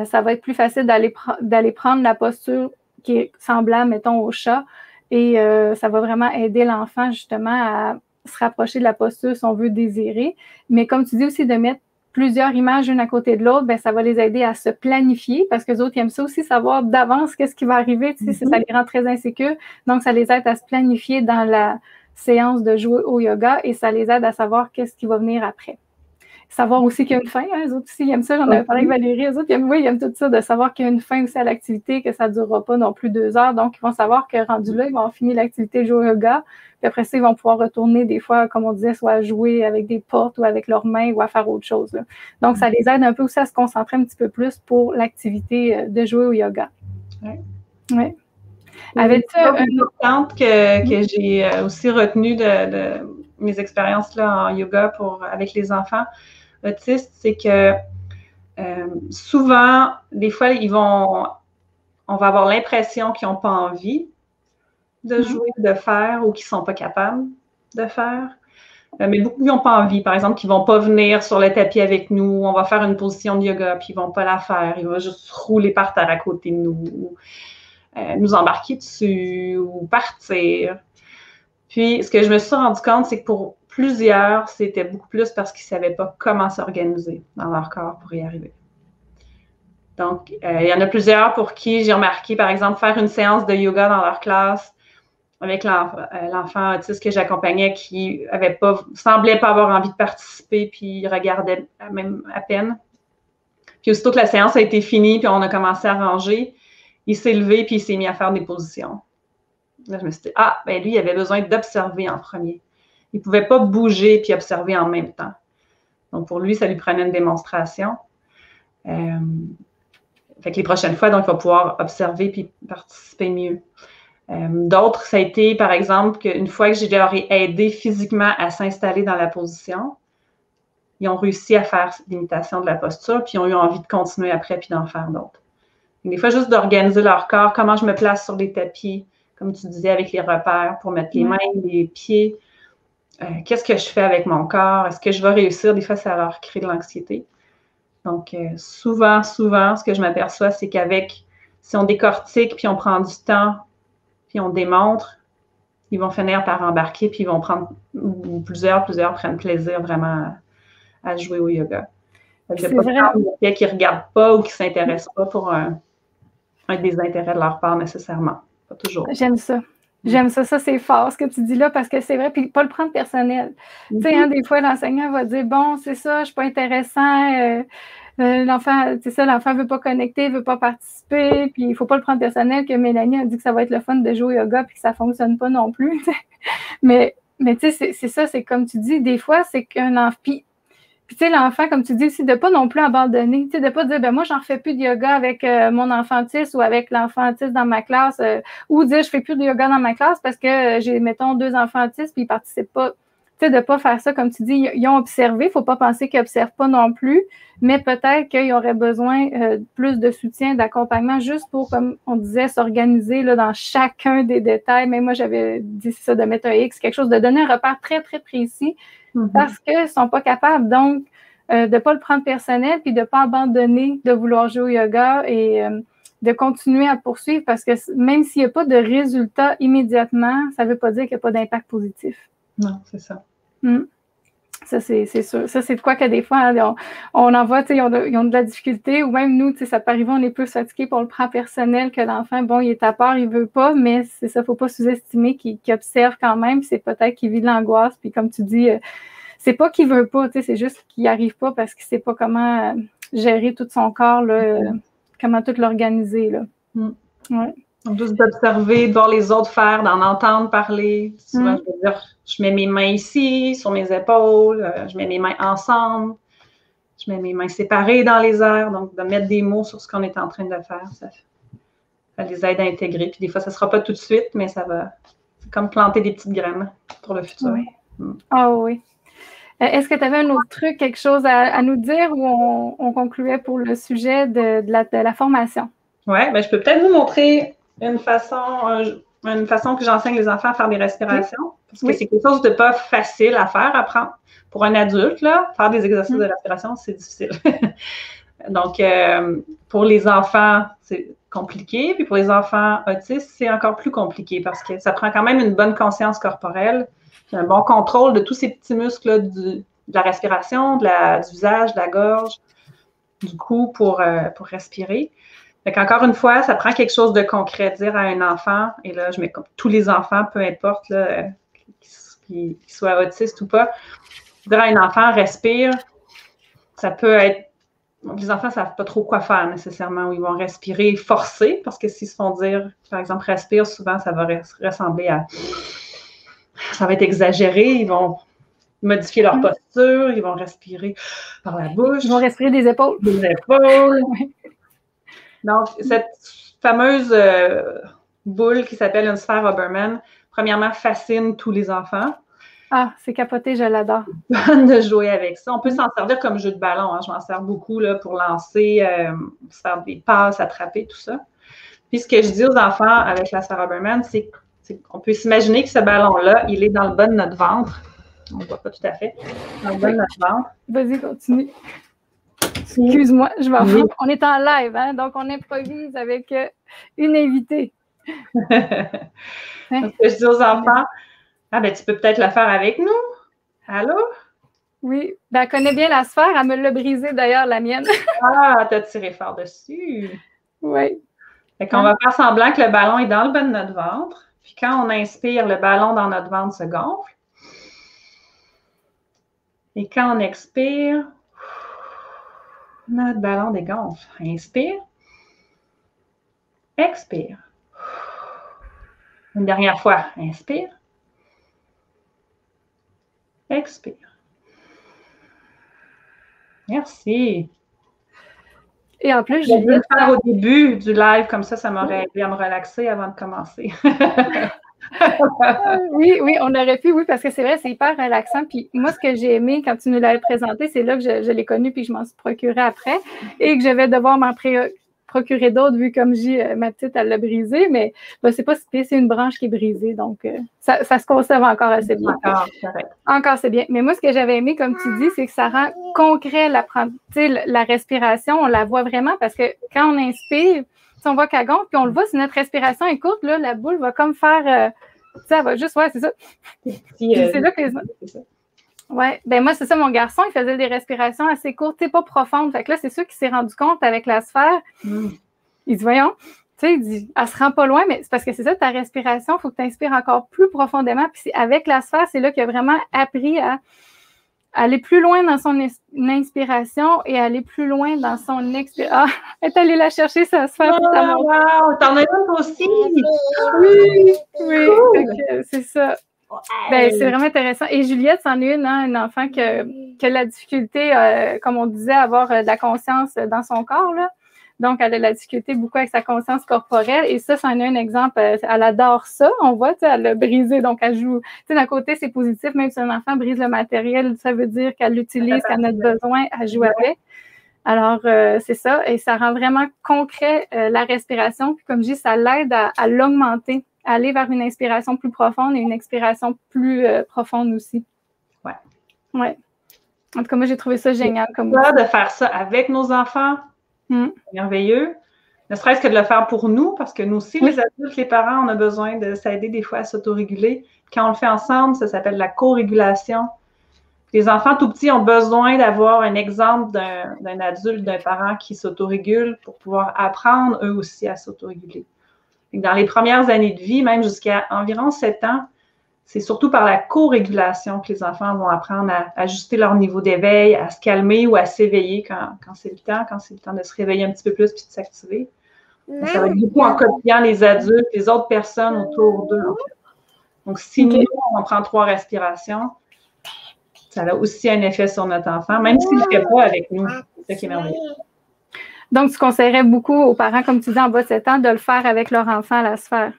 ça va être plus facile d'aller prendre la posture qui est semblable, mettons, au chat. Et ça va vraiment aider l'enfant, justement, à se rapprocher de la posture, si on veut, désirée. Mais comme tu dis aussi, de mettre plusieurs images l'une à côté de l'autre, ben, ça va les aider à se planifier parce que les autres ils aiment ça aussi, savoir d'avance qu'est-ce qui va arriver. Tu sais, ça les rend très insécures. Donc, ça les aide à se planifier dans la séance de jouer au yoga et ça les aide à savoir qu'est-ce qui va venir après. Savoir aussi qu'il y a une fin, hein, les autres aussi, ils aiment ça. J'en avais parlé avec Valérie, les autres, ils aiment tout ça, de savoir qu'il y a une fin aussi à l'activité, que ça ne durera pas non plus 2 heures. Donc, ils vont savoir que rendu là, ils vont finir l'activité de jouer au yoga. Puis après ça, ils vont pouvoir retourner des fois, comme on disait, soit à jouer avec des portes ou avec leurs mains ou à faire autre chose. Là. Donc, ça les aide un peu aussi à se concentrer un petit peu plus pour l'activité de jouer au yoga. Oui. Avec une importante que j'ai aussi retenue de mes expériences là, en yoga avec les enfants autistes, c'est que souvent, des fois, on va avoir l'impression qu'ils n'ont pas envie de jouer, de faire, ou qu'ils ne sont pas capables de faire. Mais beaucoup n'ont pas envie. Par exemple, qu'ils ne vont pas venir sur le tapis avec nous. On va faire une position de yoga, puis ils ne vont pas la faire. Ils vont juste rouler par terre à côté de nous, nous embarquer dessus, ou partir. Puis, ce que je me suis rendu compte, c'est que pour plusieurs, c'était beaucoup plus parce qu'ils ne savaient pas comment s'organiser dans leur corps pour y arriver. Donc, il y en a plusieurs pour qui j'ai remarqué, par exemple, faire une séance de yoga dans leur classe avec l'enfant autiste que j'accompagnais qui semblait pas avoir envie de participer, puis il regardait même à peine. Puis aussitôt que la séance a été finie, puis on a commencé à ranger, il s'est levé, puis il s'est mis à faire des positions. Là, je me suis dit, ben lui, il avait besoin d'observer en premier. Il ne pouvait pas bouger puis observer en même temps. Donc, pour lui, ça lui prenait une démonstration. Fait que les prochaines fois, donc, il va pouvoir observer puis participer mieux. D'autres, ça a été, par exemple, qu'une fois que je leur ai aidé physiquement à s'installer dans la position, ils ont réussi à faire l'imitation de la posture, puis ils ont eu envie de continuer après, puis d'en faire d'autres. Des fois, juste d'organiser leur corps, comment je me place sur les tapis, comme tu disais, avec les repères, pour mettre les mains, les pieds. Qu'est-ce que je fais avec mon corps? Est-ce que je vais réussir? Des fois, ça leur crée de l'anxiété. Donc, souvent, ce que je m'aperçois, c'est qu'avec, si on décortique, puis on prend du temps, puis on démontre, ils vont finir par embarquer, puis ils vont prendre, plusieurs prennent plaisir vraiment à jouer au yoga. Il n'y a pas de fait qu'ils ne regardent pas ou qu'ils ne s'intéressent pas pour un désintérêt de leur part nécessairement. Pas toujours. J'aime ça. J'aime ça. Ça, c'est fort ce que tu dis là parce que c'est vrai, puis pas le prendre personnel. Tu sais, hein, des fois, l'enseignant va dire bon, c'est ça, je ne suis pas intéressant. L'enfant, c'est ça, l'enfant ne veut pas connecter, ne veut pas participer, puis il ne faut pas le prendre personnel que Mélanie a dit que ça va être le fun de jouer au yoga puis que ça ne fonctionne pas non plus. mais tu sais, c'est ça, c'est comme tu dis, des fois, c'est qu'un enfant. Puis, tu sais, l'enfant, comme tu dis aussi, de ne pas non plus abandonner, tu sais, de ne pas dire, ben moi, j'en refais plus de yoga avec mon enfant autiste ou avec l'enfant autiste dans ma classe, ou dire, je fais plus de yoga dans ma classe parce que j'ai, mettons, 2 enfants autistes puis ils participent pas. Tu sais, de ne pas faire ça, comme tu dis, ils ont observé, il ne faut pas penser qu'ils n'observent pas non plus, mais peut-être qu'ils auraient besoin plus de soutien, d'accompagnement, juste pour, comme on disait, s'organiser là, dans chacun des détails. Mais moi, j'avais dit ça, de mettre un X, quelque chose, de donner un repère très, très précis, parce qu'ils ne sont pas capables. Donc, de ne pas le prendre personnel, puis de ne pas abandonner de vouloir jouer au yoga et de continuer à poursuivre, parce que même s'il n'y a pas de résultat immédiatement, ça ne veut pas dire qu'il n'y a pas d'impact positif. Non, c'est ça. Ça, c'est sûr. Ça, c'est de quoi que des fois, hein, on en voit, ils ont de la difficulté, ou même nous, ça peut arriver, on est plus fatigué, puis on le prend personnel, que l'enfant, bon, il est à peur, il ne veut pas, mais c'est ça, il ne faut pas sous-estimer qu'il observe quand même, puis c'est peut-être qu'il vit de l'angoisse, puis comme tu dis, c'est pas qu'il veut pas, c'est juste qu'il n'y arrive pas parce qu'il ne sait pas comment gérer tout son corps, là, comment tout l'organiser. Là. Ouais. Donc, juste d'observer, de voir les autres faire, d'en entendre parler. Souvent, je veux dire, je mets mes mains ici, sur mes épaules, je mets mes mains ensemble, je mets mes mains séparées dans les airs. Donc, de mettre des mots sur ce qu'on est en train de faire, ça les aide à intégrer. Puis des fois, ça ne sera pas tout de suite, mais ça va, c'est comme planter des petites graines pour le futur. Oui. Oui. Est-ce que tu avais un autre truc, quelque chose à nous dire, ou on concluait pour le sujet de la formation? Oui, je peux peut-être vous montrer une façon que j'enseigne les enfants à faire des respirations, parce que c'est quelque chose de pas facile à faire, apprendre. Pour un adulte, là, faire des exercices de respiration, c'est difficile. Donc, pour les enfants, c'est compliqué, puis pour les enfants autistes, c'est encore plus compliqué parce que ça prend quand même une bonne conscience corporelle, un bon contrôle de tous ces petits muscles-là de la respiration, du visage, de la gorge, du cou pour respirer. Donc, encore une fois, ça prend quelque chose de concret, dire à un enfant, et là, je mets comme tous les enfants, peu importe, là, qu'ils soient autistes ou pas, dire à un enfant, respire, ça peut être, les enfants ne savent pas trop quoi faire nécessairement, ou ils vont respirer forcé, parce que s'ils se font dire, par exemple, respire, souvent, ça va ressembler à, ça va être exagéré, ils vont modifier leur posture, ils vont respirer par la bouche. Ils vont respirer des épaules. Des épaules. Donc, cette fameuse boule qui s'appelle une sphère Huberman, premièrement, fascine tous les enfants. Ah, c'est capoté, je l'adore. De jouer avec ça. On peut s'en servir comme jeu de ballon. Hein. Je m'en sers beaucoup là, pour lancer, faire des passes, attraper, tout ça. Puis, ce que je dis aux enfants avec la sphère Huberman, c'est qu'on peut s'imaginer que ce ballon-là, il est dans le bas de notre ventre. On ne voit pas tout à fait. Dans le bas de notre ventre. Vas-y, continue. Excuse-moi, je m'en fous. On est en live, hein, donc on improvise avec une invitée. Donc, je dis aux enfants, tu peux peut-être la faire avec nous. Allô? Oui, elle connaît bien la sphère. Elle me l'a brisée d'ailleurs, la mienne. Ah, t'as tiré fort dessus. Oui. Fait qu'on va faire semblant que le ballon est dans le bas de notre ventre. Puis quand on inspire, le ballon dans notre ventre se gonfle. Et quand on expire, notre ballon dégonfle. Inspire. Expire. Une dernière fois. Inspire. Expire. Merci. Et en plus, je vais le faire au début du live, comme ça m'aurait aidé à me relaxer avant de commencer. Oui, on aurait pu, oui, parce que c'est vrai, c'est hyper relaxant. Puis moi, ce que j'ai aimé quand tu nous l'avais présenté, c'est là que je l'ai connu, puis je m'en suis procuré après, et que je vais devoir m'en procurer d'autres, vu comme ma petite, elle l'a brisé, mais c'est pas si pire, c'est une branche qui est brisée, donc ça se conserve encore assez bien. Encore, c'est bien. Mais moi, ce que j'avais aimé, comme tu dis, c'est que ça rend concret la respiration, on la voit vraiment, parce que quand on inspire, on voit qu'elle gonfle, puis on le voit, si notre respiration est courte, là, la boule va comme faire... ça va juste, c'est ça. C'est là que les... Ouais, ben moi, c'est ça, mon garçon, il faisait des respirations assez courtes, pas profondes. Fait que là, c'est sûr qu'il s'est rendu compte avec la sphère. Il dit, voyons, il dit, elle se rend pas loin, mais c'est parce que c'est ça, ta respiration, il faut que tu inspires encore plus profondément. Puis avec la sphère, c'est là qu'il a vraiment appris à aller plus loin dans son inspiration et aller plus loin dans son expiration. Ah, elle est allée la chercher, sa sphère. Wow, t'en as une aussi! Oui, cool. C'est ça. Ben, c'est vraiment intéressant. Et Juliette, c'en est une enfant qui a la difficulté, comme on disait, à avoir de la conscience dans son corps, là. Donc, elle a la difficulté beaucoup avec sa conscience corporelle. Et ça, c'en est un exemple. Elle adore ça. On voit, elle l'a brisé. Donc, elle joue. Tu sais, d'un côté, c'est positif. Même si un enfant brise le matériel, ça veut dire qu'elle l'utilise, qu'elle en a besoin, elle joue avec. Alors, c'est ça. Et ça rend vraiment concret la respiration. Puis, comme je dis, ça l'aide à l'augmenter, à aller vers une inspiration plus profonde et une expiration plus profonde aussi. Ouais. Ouais. En tout cas, moi, j'ai trouvé ça génial. De faire ça avec nos enfants, merveilleux. Ne serait-ce que de le faire pour nous, parce que nous aussi, les adultes, les parents, on a besoin de s'aider des fois à s'autoréguler. Quand on le fait ensemble, ça s'appelle la co-régulation. Les enfants tout petits ont besoin d'avoir un exemple d'un adulte, d'un parent qui s'autorégule pour pouvoir apprendre eux aussi à s'autoréguler. Dans les premières années de vie, même jusqu'à environ 7 ans, c'est surtout par la co-régulation que les enfants vont apprendre à ajuster leur niveau d'éveil, à se calmer ou à s'éveiller quand c'est le temps de se réveiller un petit peu plus puis de s'activer. Ça va être beaucoup en copiant les adultes, les autres personnes autour d'eux. En fait. Donc, si nous, on prend 3 respirations, ça a aussi un effet sur notre enfant, même s'il ne le fait pas avec nous. C'est ça qui est merveilleux. Donc, tu conseillerais beaucoup aux parents, comme tu dis, en bas de 7 ans, de le faire avec leur enfant à la sphère,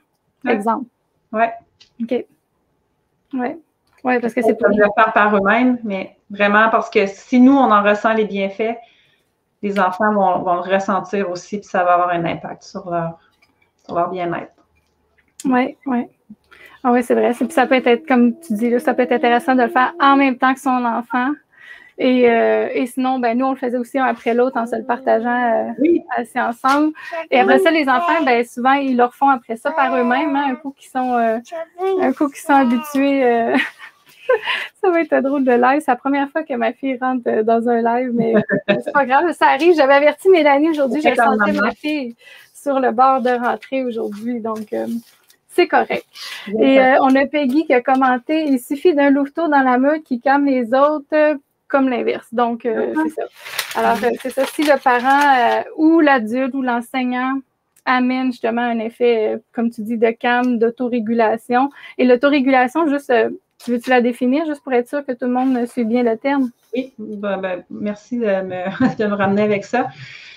exemple. Oui. OK. Oui, parce que c'est pas... Ils peuvent le faire par eux-mêmes, mais vraiment parce que si nous, on en ressent les bienfaits, les enfants vont le ressentir aussi, puis ça va avoir un impact sur leur bien-être. Oui. Ah oui, c'est vrai. Puis ça peut être, comme tu dis, là, ça peut être intéressant de le faire en même temps que son enfant. Et sinon, ben nous, on le faisait aussi un après l'autre en se le partageant assez ensemble. Et après ça, les enfants, ben souvent, ils le refont après ça par eux-mêmes, un coup qu'ils sont habitués. Ça va être drôle de live. C'est la première fois que ma fille rentre dans un live, mais c'est pas grave, ça arrive. J'avais averti Mélanie aujourd'hui, j'ai senti ma fille sur le bord de rentrer aujourd'hui, donc c'est correct. Et on a Peggy qui a commenté « Il suffit d'un louveteau dans la meute qui calme les autres » comme l'inverse. Donc, c'est ça. Alors, c'est ça. Si le parent ou l'adulte ou l'enseignant amène justement un effet, comme tu dis, de calme, d'autorégulation. Et l'autorégulation, juste, veux-tu la définir, juste pour être sûr que tout le monde suit bien le terme? Oui, merci de me ramener avec ça.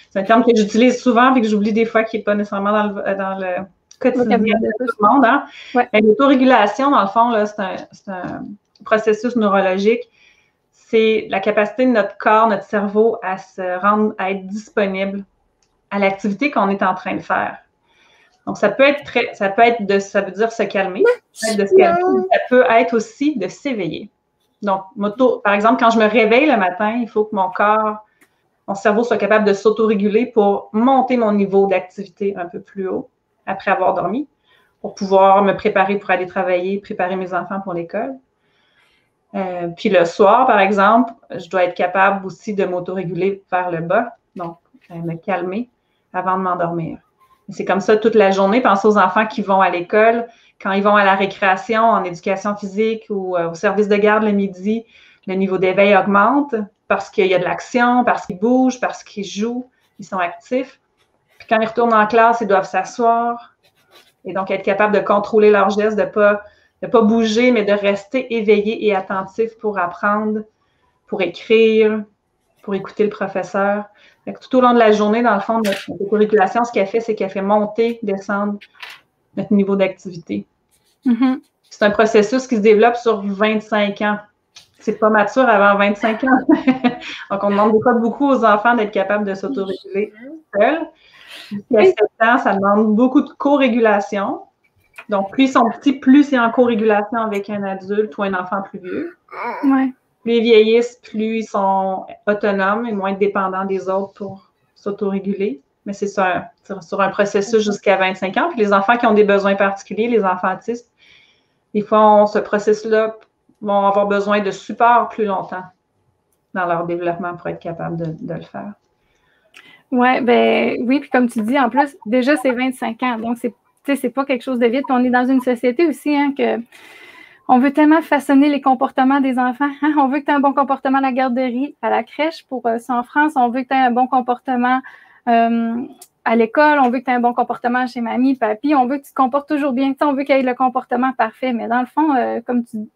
C'est un terme que j'utilise souvent et que j'oublie des fois qui n'est pas nécessairement dans le quotidien de tout le monde. Hein? Ouais. L'autorégulation, dans le fond, là, c'est un processus neurologique. C'est la capacité de notre corps, notre cerveau à être disponible à l'activité qu'on est en train de faire. Donc, ça veut dire se calmer, ça peut être aussi de s'éveiller. Donc, par exemple, quand je me réveille le matin, il faut que mon cerveau soit capable de s'autoréguler pour monter mon niveau d'activité un peu plus haut après avoir dormi, pour pouvoir me préparer pour aller travailler, préparer mes enfants pour l'école. Puis le soir, par exemple, je dois être capable aussi de m'autoréguler vers le bas, donc me calmer avant de m'endormir. C'est comme ça toute la journée. Pensez aux enfants qui vont à l'école, quand ils vont à la récréation, en éducation physique ou au service de garde le midi, le niveau d'éveil augmente parce qu'il y a de l'action, parce qu'ils bougent, parce qu'ils jouent, ils sont actifs. Puis quand ils retournent en classe, ils doivent s'asseoir et donc être capable de contrôler leurs gestes, de pas bouger, mais de rester éveillé et attentif pour apprendre, pour écrire, pour écouter le professeur. Fait que tout au long de la journée, dans le fond, notre autorégulation, ce qu'elle fait, c'est qu'elle fait monter, descendre notre niveau d'activité. Mm-hmm. C'est un processus qui se développe sur 25 ans. C'est pas mature avant 25 ans. Donc, on demande des fois beaucoup aux enfants d'être capables de s'autoréguler seuls. Jusqu'à 7 ans, ça demande beaucoup de co-régulation. Donc, plus ils sont petits, plus c'est en co-régulation avec un adulte ou un enfant plus vieux. Ouais. Plus ils vieillissent, plus ils sont autonomes et moins dépendants des autres pour s'autoréguler. Mais c'est sur un processus jusqu'à 25 ans. Puis les enfants qui ont des besoins particuliers, les enfants autistes, des fois, ce processus-là vont avoir besoin de support plus longtemps dans leur développement pour être capables de le faire. Ouais, ben oui, puis comme tu dis, en plus, déjà, c'est 25 ans. Donc, c'est pas quelque chose de vite. Puis on est dans une société aussi, hein, que on veut tellement façonner les comportements des enfants. Hein? On veut que tu aies un bon comportement à la garderie, à la crèche. Pour ça, en France, on veut que tu aies un bon comportement à l'école. On veut que tu aies un bon comportement chez mamie, papy. On veut que tu te comportes toujours bien. On veut qu'il y ait le comportement parfait. Mais dans le fond,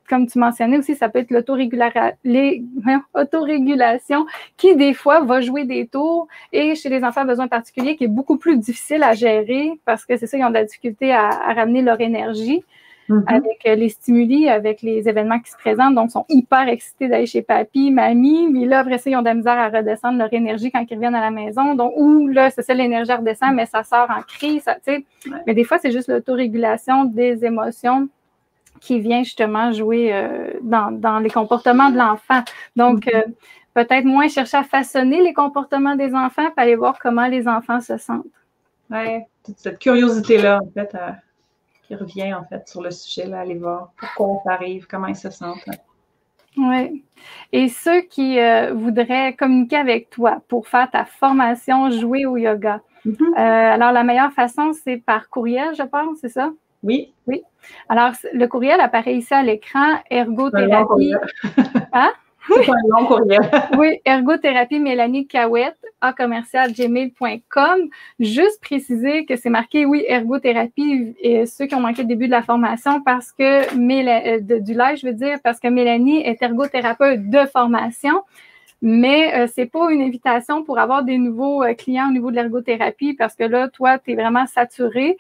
comme tu mentionnais aussi, ça peut être l'autorégulation qui, des fois, va jouer des tours. Et chez les enfants à besoins particuliers, qui est beaucoup plus difficile à gérer parce que c'est ça, ils ont de la difficulté à ramener leur énergie. Avec les stimuli, avec les événements qui se présentent. Donc, ils sont hyper excités d'aller chez papy, mamie. Mais là, après ça, ils ont de la misère à redescendre leur énergie quand ils reviennent à la maison. Donc, ou là, c'est ça, l'énergie redescend, mais ça sort en crise. Mais des fois, c'est juste l'autorégulation des émotions qui vient justement jouer dans les comportements de l'enfant. Donc, peut-être moins chercher à façonner les comportements des enfants, puis aller voir comment les enfants se sentent. Oui, toute cette curiosité-là, en fait, qui revient, en fait, sur le sujet, là, aller voir pourquoi ça arrive, comment ils se sentent. Oui. Et ceux qui voudraient communiquer avec toi pour faire ta formation Jouer au yoga, alors la meilleure façon, c'est par courriel, je pense, c'est ça? Oui. Oui. Alors, le courriel apparaît ici à l'écran, ergothérapie. Hein? C'est un long courriel. Oui, ergothérapie Mélanie Cahouette, @gmail.com. Juste préciser que c'est marqué, oui, ergothérapie, et ceux qui ont manqué le début de la formation parce que, du live, je veux dire, parce que Mélanie est ergothérapeute de formation. Mais c'est pas une invitation pour avoir des nouveaux clients au niveau de l'ergothérapie parce que là, toi, tu es vraiment saturé.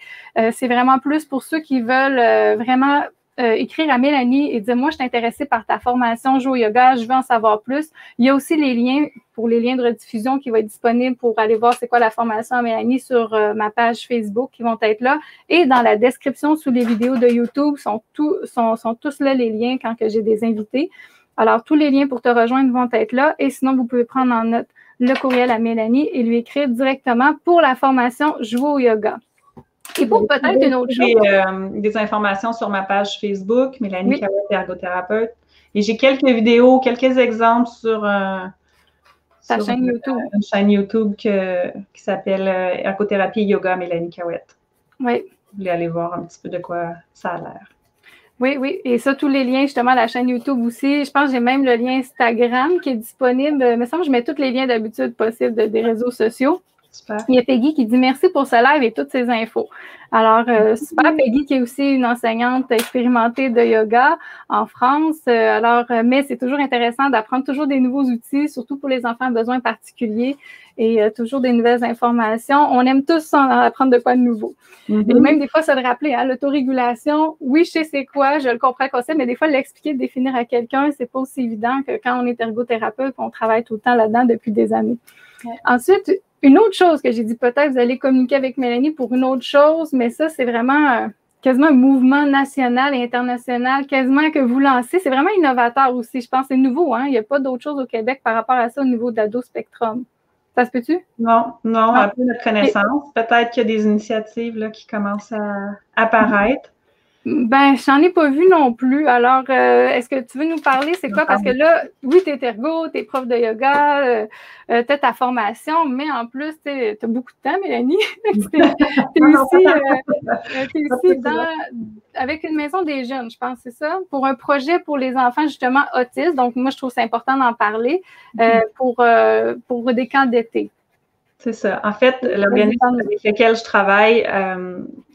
C'est vraiment plus pour ceux qui veulent vraiment écrire à Mélanie et dire « Moi, je suis intéressée par ta formation Jouer au yoga, je veux en savoir plus. » Il y a aussi les liens pour les liens de rediffusion qui vont être disponibles pour aller voir c'est quoi la formation à Mélanie sur ma page Facebook qui vont être là. Et dans la description sous les vidéos de YouTube sont tous là les liens quand que j'ai des invités. Alors, tous les liens pour te rejoindre vont être là. Et sinon, vous pouvez prendre en note le courriel à Mélanie et lui écrire directement pour la formation Jouer au yoga. Et pour peut-être une autre chose. Des informations sur ma page Facebook, Mélanie Cahouette, ergothérapeute. Et j'ai quelques vidéos, quelques exemples sur chaîne YouTube. Une chaîne YouTube qui s'appelle Ergothérapie Yoga Mélanie Cahouette. Oui. Vous voulez aller voir un petit peu de quoi ça a l'air. Oui, oui. Et ça, tous les liens, justement, à la chaîne YouTube aussi. Je pense que j'ai même le lien Instagram qui est disponible. Il me semble que je mets tous les liens d'habitude possibles des réseaux sociaux. Super. Il y a Peggy qui dit « Merci pour ce live et toutes ces infos ». Alors, super. Peggy qui est aussi une enseignante expérimentée de yoga en France. Mais c'est toujours intéressant d'apprendre toujours des nouveaux outils, surtout pour les enfants à besoins particuliers et toujours des nouvelles informations. On aime tous en apprendre de quoi de nouveau. Et même des fois, se le rappeler, hein, l'autorégulation, oui, je sais c'est quoi, je le comprends le concept, mais des fois, l'expliquer, le définir à quelqu'un, c'est pas aussi évident que quand on est ergothérapeute, on travaille tout le temps là-dedans depuis des années. Ouais. Ensuite, une autre chose que j'ai dit, peut-être vous allez communiquer avec Mélanie pour une autre chose, mais ça, c'est vraiment quasiment un mouvement national et international, quasiment que vous lancez. C'est vraiment innovateur aussi, je pense. C'est nouveau, hein? Il n'y a pas d'autre chose au Québec par rapport à ça au niveau d'Ado Spectrum. Ça se peut-tu? Non, à peu notre connaissance. Peut-être qu'il y a des initiatives là, qui commencent à apparaître. Ben, j'en ai pas vu non plus. Alors, est-ce que tu veux nous parler? C'est quoi? Parce que là, oui, tu es ergo, tu es prof de yoga, tu as ta formation, mais en plus, tu as beaucoup de temps, Mélanie. Tu es aussi avec une maison des jeunes, je pense, c'est ça? Pour un projet pour les enfants, justement, autistes. Donc, moi, je trouve c'est important d'en parler pour des camps d'été. C'est ça. En fait, l'organisme avec lequel je travaille,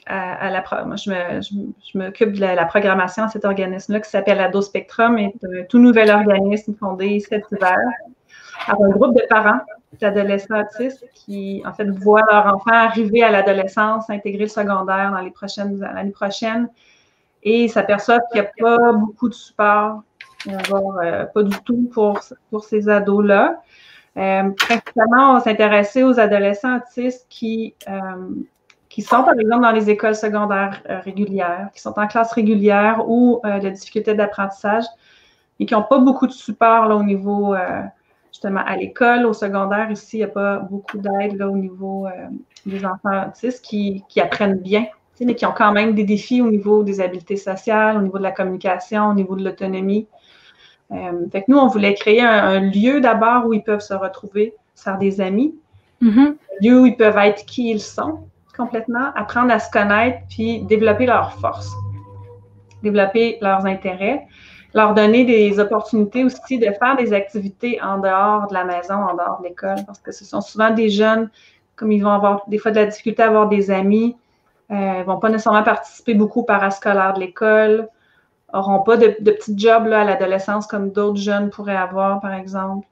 moi, je m'occupe de la programmation à cet organisme-là qui s'appelle Ado Spectrum, est un tout nouvel organisme fondé cet hiver par un groupe de parents d'adolescents autistes qui, en fait, voient leur enfant arriver à l'adolescence, intégrer le secondaire l'année prochaine, et s'aperçoivent qu'il n'y a pas beaucoup de support, voire pas du tout pour ces ados-là. Principalement, on s'intéressait aux adolescents autistes qui sont, par exemple, dans les écoles secondaires régulières, qui sont en classe régulière ou de difficultés d'apprentissage et qui n'ont pas beaucoup de support là, au niveau, justement, à l'école, au secondaire. Ici, il n'y a pas beaucoup d'aide au niveau des enfants autistes qui apprennent bien, mais qui ont quand même des défis au niveau des habiletés sociales, au niveau de la communication, au niveau de l'autonomie. Fait que nous, on voulait créer un lieu d'abord où ils peuvent se retrouver, se faire des amis, un lieu où ils peuvent être qui ils sont complètement, apprendre à se connaître, puis développer leurs forces, développer leurs intérêts, leur donner des opportunités aussi de faire des activités en dehors de la maison, en dehors de l'école, parce que ce sont souvent des jeunes, comme ils vont avoir des fois de la difficulté à avoir des amis, ne vont pas nécessairement participer beaucoup au parascolaire de l'école, n'auront pas de petits jobs là, à l'adolescence comme d'autres jeunes pourraient avoir, par exemple.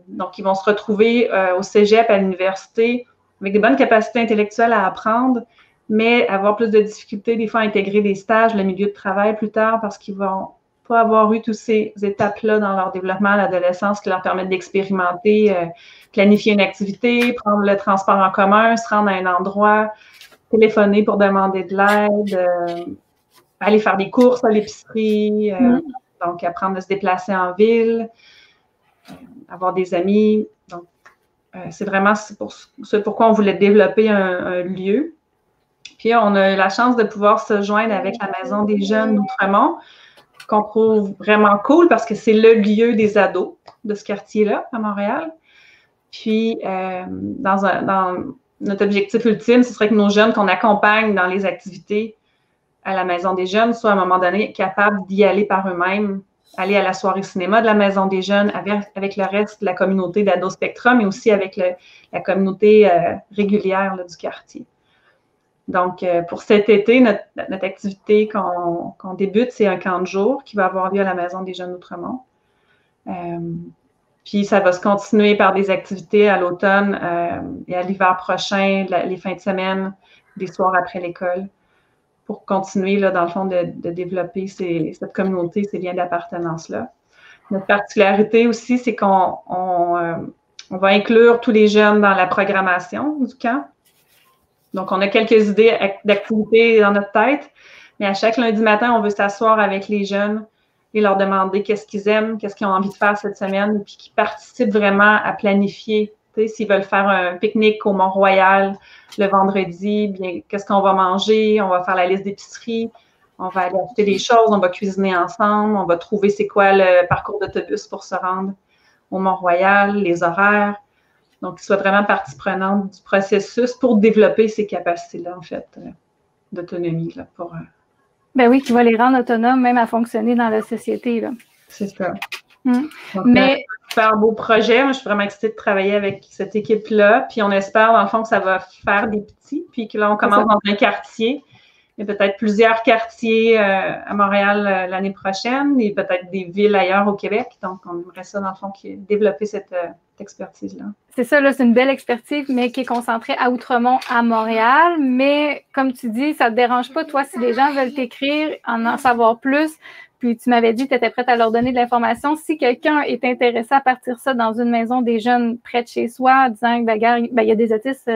Donc, ils vont se retrouver au cégep, à l'université, avec des bonnes capacités intellectuelles à apprendre, mais avoir plus de difficultés des fois à intégrer des stages, le milieu de travail plus tard, parce qu'ils vont pas avoir eu toutes ces étapes-là dans leur développement à l'adolescence qui leur permettent d'expérimenter, planifier une activité, prendre le transport en commun, se rendre à un endroit, téléphoner pour demander de l'aide, aller faire des courses à l'épicerie, donc apprendre à se déplacer en ville, avoir des amis. Donc, c'est vraiment pourquoi on voulait développer un lieu. Puis, on a eu la chance de pouvoir se joindre avec la Maison des jeunes d'Outremont, qu'on trouve vraiment cool parce que c'est le lieu des ados de ce quartier-là, à Montréal. Puis, dans notre objectif ultime, ce serait que nos jeunes qu'on accompagne dans les activités à la Maison des jeunes soient à un moment donné capables d'y aller par eux-mêmes, aller à la soirée cinéma de la Maison des jeunes avec le reste de la communauté d'Ados Spectrum, mais aussi avec la communauté régulière là, du quartier. Donc, pour cet été, notre activité qu'on débute, c'est un camp de jour qui va avoir lieu à la Maison des jeunes d'Outremont. Puis, ça va se continuer par des activités à l'automne et à l'hiver prochain, les fins de semaine, des soirs après l'école, pour continuer, là, dans le fond, de développer cette communauté, ces liens d'appartenance-là. Notre particularité aussi, c'est qu'on va inclure tous les jeunes dans la programmation du camp. Donc, on a quelques idées d'activités dans notre tête, mais à chaque lundi matin, on veut s'asseoir avec les jeunes et leur demander qu'est-ce qu'ils aiment, qu'est-ce qu'ils ont envie de faire cette semaine, puis qu'ils participent vraiment à planifier. Tu sais, s'ils veulent faire un pique-nique au Mont-Royal le vendredi, bien, qu'est-ce qu'on va manger? On va faire la liste d'épicerie, on va aller acheter des choses, on va cuisiner ensemble, on va trouver c'est quoi le parcours d'autobus pour se rendre au Mont-Royal, les horaires. Donc, qu'ils soient vraiment partie prenante du processus pour développer ces capacités-là, en fait, d'autonomie. Là, Ben oui, qui va les rendre autonomes, même à fonctionner dans la société. Là. C'est ça. Donc, mais faire un beau projet. Moi, je suis vraiment excitée de travailler avec cette équipe-là. Puis, on espère, dans le fond, que ça va faire des petits. Puis que là, on commence dans un quartier. Il y a peut-être plusieurs quartiers à Montréal l'année prochaine et peut-être des villes ailleurs au Québec. Donc, on aimerait ça, dans le fond, développer cette expertise-là. C'est ça, là, c'est une belle expertise, mais qui est concentrée à Outremont, à Montréal. Mais comme tu dis, ça ne te dérange pas, toi, si les gens veulent t'écrire, en savoir plus, puis tu m'avais dit que tu étais prête à leur donner de l'information. Si quelqu'un est intéressé à partir ça dans une maison des jeunes près de chez soi, disant que il y a des autistes,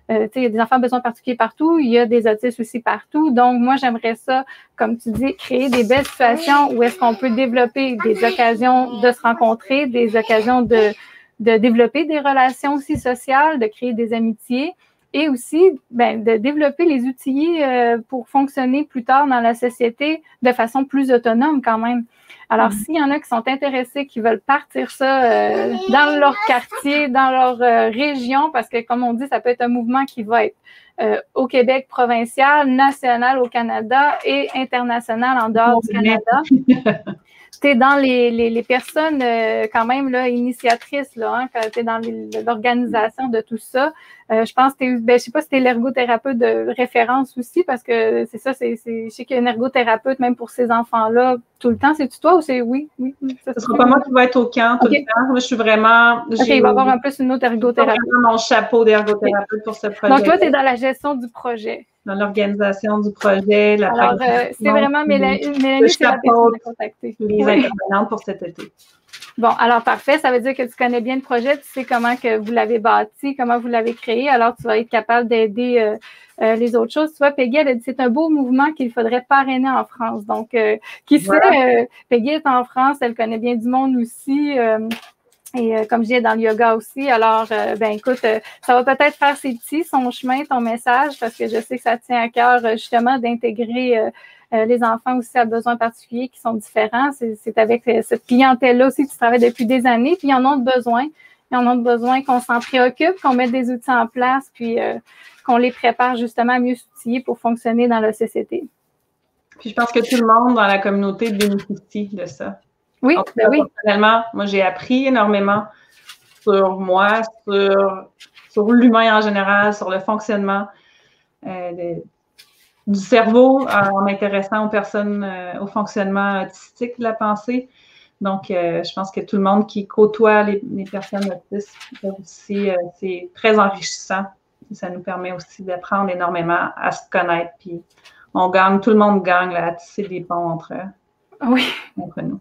il y a des enfants besoins particuliers partout, il y a des autistes aussi partout. Donc, moi, j'aimerais ça, comme tu dis, créer des belles situations où est-ce qu'on peut développer des occasions de se rencontrer, des occasions de développer des relations aussi sociales, de créer des amitiés et aussi de développer les outils pour fonctionner plus tard dans la société de façon plus autonome quand même. Alors, s'il y en a qui sont intéressés, qui veulent partir ça dans leur quartier, dans leur région, parce que comme on dit, ça peut être un mouvement qui va être au Québec provincial, national au Canada et international en dehors du Canada. tu es dans les personnes quand même là, initiatrices, là, hein, quand tu es dans l'organisation de tout ça. Je pense que je sais pas si tu es l'ergothérapeute de référence aussi, parce que c'est ça, je sais qu'il y a une ergothérapeute même pour ces enfants-là tout le temps. C'est-tu toi ou c'est oui? Ce ne sera pas moi qui va être au camp tout le temps. Moi, je suis vraiment. OK, il va y avoir un peu une autre ergothérapeute. C'est vraiment mon chapeau d'ergothérapeute pour ce projet. Donc, toi, tu es dans la gestion du projet. Dans l'organisation du projet, la Alors, c'est vraiment Mélanie, c'est la personne à contacter. Les intervenantes pour cet été. Bon, alors parfait. Ça veut dire que tu connais bien le projet, tu sais comment que vous l'avez bâti, comment vous l'avez créé. Alors, tu vas être capable d'aider les autres choses. Tu vois, Peggy, elle a dit c'est un beau mouvement qu'il faudrait parrainer en France. Donc, qui sait, Peggy est en France, elle connaît bien du monde aussi. Et comme je dis, dans le yoga aussi. Alors, ben écoute, ça va peut-être faire ses petits, son chemin, ton message, parce que je sais que ça tient à cœur justement d'intégrer les enfants aussi à besoins particuliers qui sont différents. C'est avec cette clientèle-là aussi que tu travailles depuis des années, puis ils en ont besoin. Ils en ont besoin qu'on s'en préoccupe, qu'on mette des outils en place, puis qu'on les prépare justement à mieux s'outiller pour fonctionner dans la société. Puis je pense que tout le monde dans la communauté bénéficie de ça. Oui, ben oui. Personnellement, moi, j'ai appris énormément sur moi, sur l'humain en général, sur le fonctionnement du cerveau en m'intéressant aux personnes, au fonctionnement autistique de la pensée. Donc, je pense que tout le monde qui côtoie les personnes autistes aussi, c'est très enrichissant. Ça nous permet aussi d'apprendre énormément à se connaître. Puis, on gagne, tout le monde gagne là, à tisser des ponts entre nous.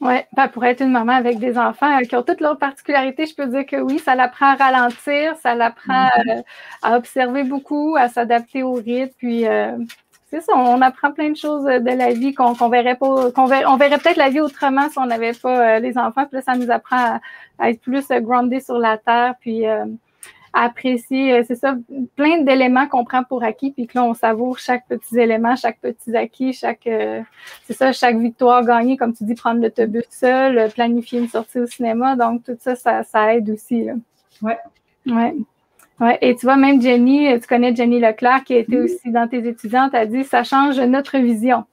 Oui, ben pour être une maman avec des enfants qui ont toutes leurs particularités, je peux dire que oui, ça l'apprend à ralentir, ça l'apprend à observer beaucoup, à s'adapter au rythme, puis c'est ça, on apprend plein de choses de la vie qu'on verrait pas, on verrait peut-être la vie autrement si on n'avait pas les enfants, puis là, ça nous apprend à être plus grounded sur la terre, puis à apprécier, c'est ça, plein d'éléments qu'on prend pour acquis, puis que là, on savoure chaque petit élément, chaque petit acquis, chaque victoire gagnée, comme tu dis, prendre l'autobus seul, planifier une sortie au cinéma, donc tout ça, ça aide aussi, là. Ouais. Et tu vois, même Jenny, tu connais Jenny Leclerc, qui a été aussi dans tes étudiantes, a dit, ça change notre vision.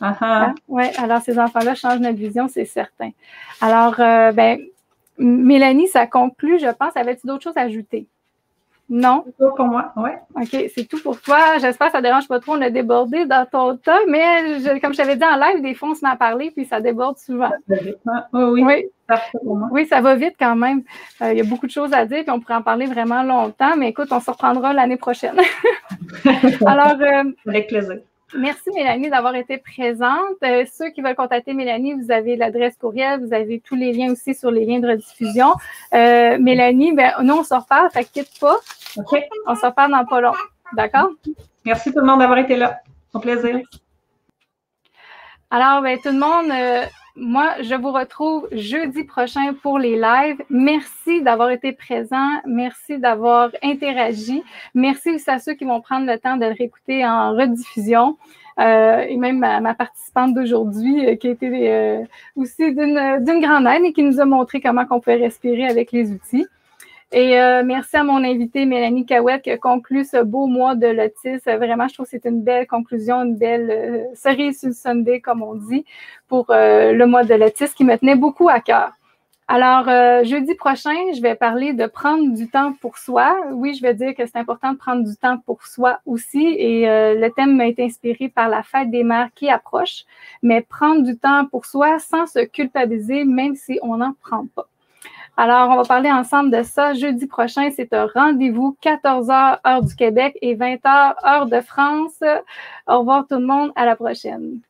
Hein? Oui, alors ces enfants-là changent notre vision, c'est certain. Alors, Mélanie, ça conclut, je pense. Avais-tu d'autres choses à ajouter? Non? C'est tout pour moi, oui. OK, c'est tout pour toi. J'espère que ça ne dérange pas trop. On a débordé dans ton temps, mais comme je t'avais dit en live, des fois, on se met à parler, puis ça déborde souvent. Oui. Parfait pour moi. Oui, ça va vite quand même. Il y a beaucoup de choses à dire, puis on pourrait en parler vraiment longtemps, mais écoute, on se reprendra l'année prochaine. Alors, avec plaisir. Merci Mélanie d'avoir été présente. Ceux qui veulent contacter Mélanie, vous avez l'adresse courriel, vous avez tous les liens aussi sur les liens de rediffusion. Mélanie, nous on se reparle, fait que quitte pas. OK. On se reparle dans pas long. D'accord? Merci tout le monde d'avoir été là. Au plaisir. Alors, tout le monde, moi, je vous retrouve jeudi prochain pour les lives. Merci d'avoir été présent. Merci d'avoir interagi. Merci aussi à ceux qui vont prendre le temps de le réécouter en rediffusion. Et même ma participante d'aujourd'hui qui a été aussi d'une grande aide et qui nous a montré comment on peut respirer avec les outils. Et merci à mon invitée Mélanie Cahouette qui a conclu ce beau mois de l'autisme. Vraiment, je trouve que c'est une belle conclusion, une belle cerise sur le sundae, comme on dit, pour le mois de l'autisme qui me tenait beaucoup à cœur. Alors, jeudi prochain, je vais parler de prendre du temps pour soi. Oui, je vais dire que c'est important de prendre du temps pour soi aussi. Et le thème m'a été inspiré par la fête des mères qui approche. Mais prendre du temps pour soi sans se culpabiliser, même si on n'en prend pas. Alors, on va parler ensemble de ça. Jeudi prochain, c'est un rendez-vous, 14h, heure du Québec et 20h, heure de France. Au revoir tout le monde. À la prochaine.